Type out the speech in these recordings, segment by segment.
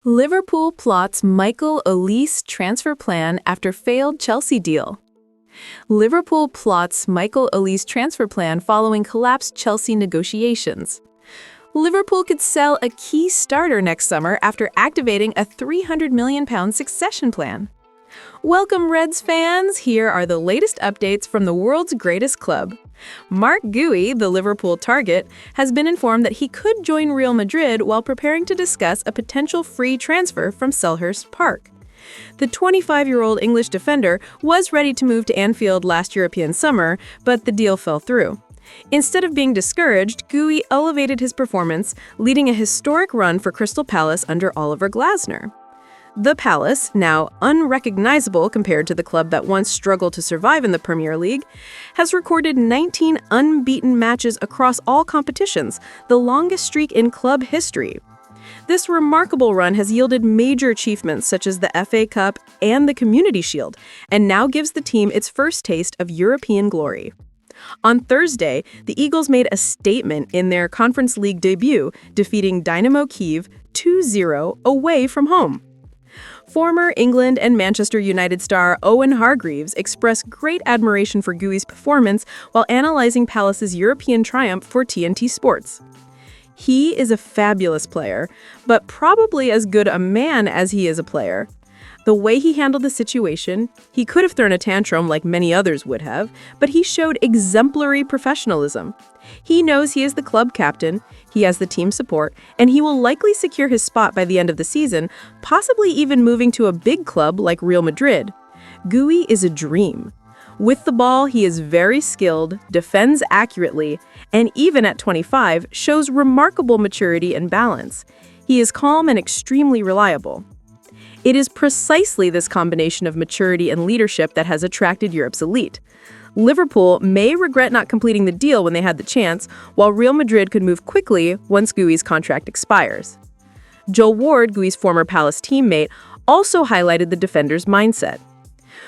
Liverpool plots Michael Olise transfer plan after failed Chelsea deal. Liverpool plots Michael Olise transfer plan following collapsed Chelsea negotiations. Liverpool could sell a key starter next summer after activating a £300 million succession plan. Welcome, Reds fans! Here are the latest updates from the world's greatest club. Marc Guehi, the Liverpool target, has been informed that he could join Real Madrid while preparing to discuss a potential free transfer from Selhurst Park. The 25-year-old English defender was ready to move to Anfield last European summer, but the deal fell through. Instead of being discouraged, Guehi elevated his performance, leading a historic run for Crystal Palace under Oliver Glasner. The Palace, now unrecognizable compared to the club that once struggled to survive in the Premier League, has recorded 19 unbeaten matches across all competitions, the longest streak in club history. This remarkable run has yielded major achievements such as the FA Cup and the Community Shield, and now gives the team its first taste of European glory. On Thursday, the Eagles made a statement in their Conference League debut, defeating Dynamo Kyiv 2-0 away from home. Former England and Manchester United star Owen Hargreaves expressed great admiration for Guehi's performance while analyzing Palace's European triumph for TNT Sports. He is a fabulous player, but probably as good a man as he is a player. The way he handled the situation, he could have thrown a tantrum like many others would have, but he showed exemplary professionalism. He knows he is the club captain, he has the team support, and he will likely secure his spot by the end of the season, possibly even moving to a big club like Real Madrid. Guehi is a dream. With the ball, he is very skilled, defends accurately, and even at 25, shows remarkable maturity and balance. He is calm and extremely reliable. It is precisely this combination of maturity and leadership that has attracted Europe's elite. Liverpool may regret not completing the deal when they had the chance, while Real Madrid could move quickly once Guehi's contract expires. Joel Ward, Guehi's former Palace teammate, also highlighted the defender's mindset.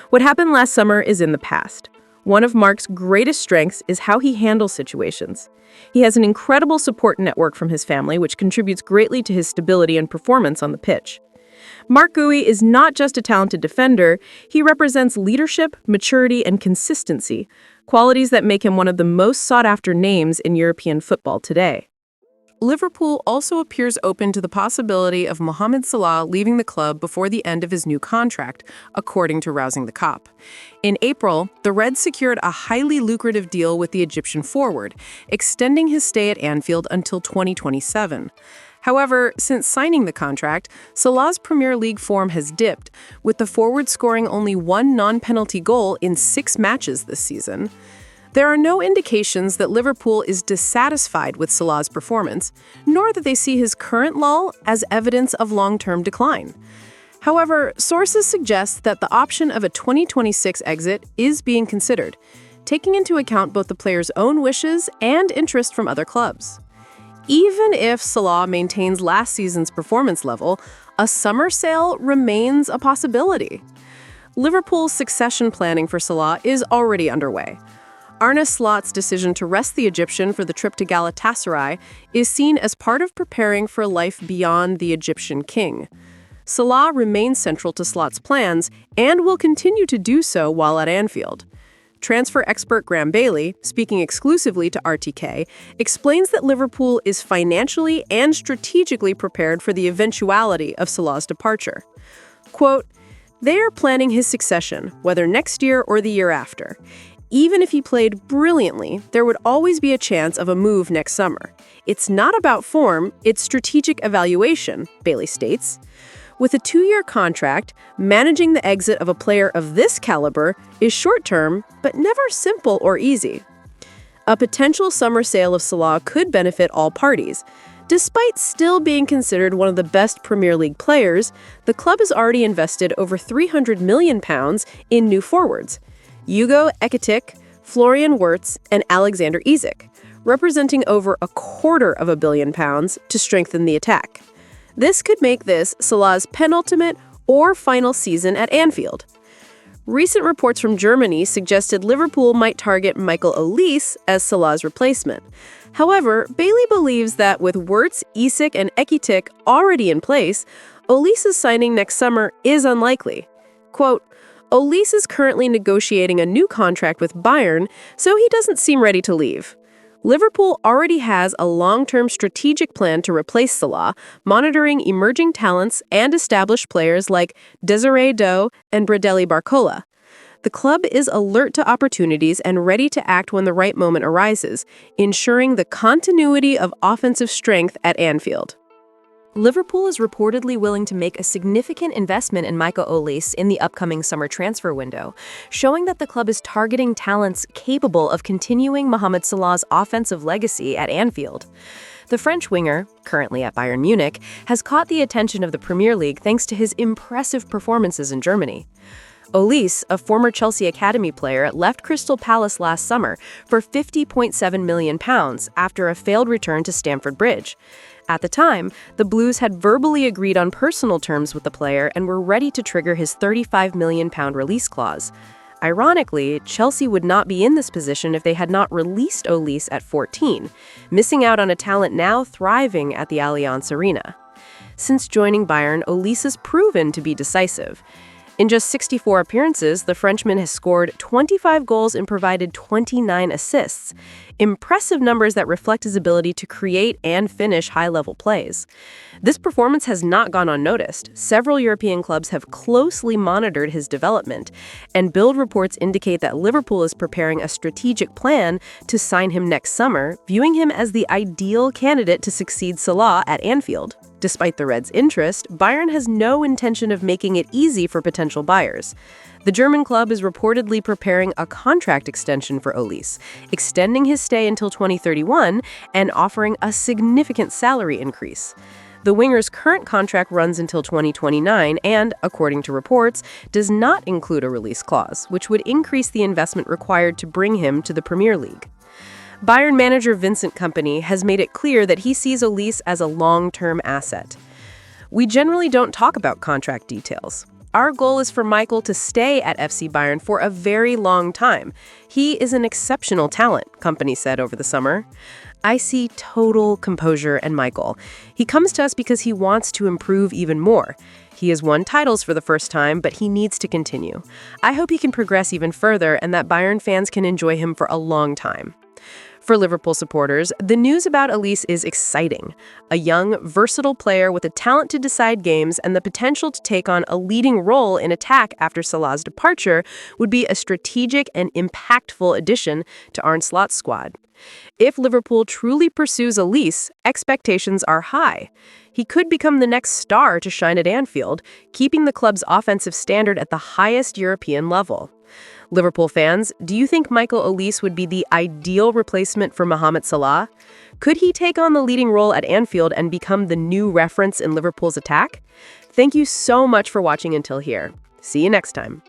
What happened last summer is in the past. One of Marc's greatest strengths is how he handles situations. He has an incredible support network from his family, which contributes greatly to his stability and performance on the pitch. Marc Guehi is not just a talented defender, he represents leadership, maturity, and consistency, qualities that make him one of the most sought-after names in European football today. Liverpool also appears open to the possibility of Mohamed Salah leaving the club before the end of his new contract, according to Rousing the Cop. In April, the Reds secured a highly lucrative deal with the Egyptian forward, extending his stay at Anfield until 2027. However, since signing the contract, Salah's Premier League form has dipped, with the forward scoring only one non-penalty goal in 6 matches this season. There are no indications that Liverpool is dissatisfied with Salah's performance, nor that they see his current lull as evidence of long-term decline. However, sources suggest that the option of a 2026 exit is being considered, taking into account both the player's own wishes and interest from other clubs. Even if Salah maintains last season's performance level, a summer sale remains a possibility. Liverpool's succession planning for Salah is already underway. Arne Slot's decision to rest the Egyptian for the trip to Galatasaray is seen as part of preparing for a life beyond the Egyptian king. Salah remains central to Slot's plans and will continue to do so while at Anfield. Transfer expert Graham Bailey, speaking exclusively to RTK, explains that Liverpool is financially and strategically prepared for the eventuality of Salah's departure. Quote, "They are planning his succession, whether next year or the year after. Even if he played brilliantly, there would always be a chance of a move next summer. It's not about form, it's strategic evaluation," Bailey states. With a 2-year contract, managing the exit of a player of this caliber is short-term, but never simple or easy. A potential summer sale of Salah could benefit all parties. Despite still being considered one of the best Premier League players, the club has already invested over £300 million in new forwards: Hugo Ekitike, Florian Wirtz, and Alexander Isak, representing over £250 million to strengthen the attack. This could make this Salah's penultimate or final season at Anfield. Recent reports from Germany suggested Liverpool might target Michael Olise as Salah's replacement. However, Bailey believes that with Wirtz, Isak, and Ekitike already in place, Olise's signing next summer is unlikely. Quote, Olise is currently negotiating a new contract with Bayern, so he doesn't seem ready to leave. Liverpool already has a long-term strategic plan to replace Salah, monitoring emerging talents and established players like Desiree Doe and Bradley Barcola. The club is alert to opportunities and ready to act when the right moment arises, ensuring the continuity of offensive strength at Anfield. Liverpool is reportedly willing to make a significant investment in Michael Olise in the upcoming summer transfer window, showing that the club is targeting talents capable of continuing Mohamed Salah's offensive legacy at Anfield. The French winger, currently at Bayern Munich, has caught the attention of the Premier League thanks to his impressive performances in Germany. Olise, a former Chelsea Academy player, left Crystal Palace last summer for £50.7 million after a failed return to Stamford Bridge. At the time, the Blues had verbally agreed on personal terms with the player and were ready to trigger his £35 million release clause. Ironically, Chelsea would not be in this position if they had not released Olise at 14, missing out on a talent now thriving at the Allianz Arena. Since joining Bayern, Olise has proven to be decisive. In just 64 appearances, the Frenchman has scored 25 goals and provided 29 assists. Impressive numbers that reflect his ability to create and finish high-level plays. This performance has not gone unnoticed. Several European clubs have closely monitored his development, and Bild reports indicate that Liverpool is preparing a strategic plan to sign him next summer, viewing him as the ideal candidate to succeed Salah at Anfield. Despite the Reds' interest, Bayern has no intention of making it easy for potential buyers. The German club is reportedly preparing a contract extension for Olise, extending his stay until 2031 and offering a significant salary increase. The winger's current contract runs until 2029 and, according to reports, does not include a release clause, which would increase the investment required to bring him to the Premier League. Bayern manager Vincent Kompany has made it clear that he sees Olise as a long-term asset. We generally don't talk about contract details. Our goal is for Michael to stay at FC Bayern for a very long time. He is an exceptional talent, Kompany said over the summer. I see total composure in Michael. He comes to us because he wants to improve even more. He has won titles for the first time, but he needs to continue. I hope he can progress even further and that Bayern fans can enjoy him for a long time. For Liverpool supporters, the news about Olise is exciting. A young, versatile player with a talent to decide games and the potential to take on a leading role in attack after Salah's departure would be a strategic and impactful addition to Arne Slot's squad. If Liverpool truly pursues Olise, expectations are high. He could become the next star to shine at Anfield, keeping the club's offensive standard at the highest European level. Liverpool fans, do you think Michael Olise would be the ideal replacement for Mohamed Salah? Could he take on the leading role at Anfield and become the new reference in Liverpool's attack? Thank you so much for watching until here. See you next time.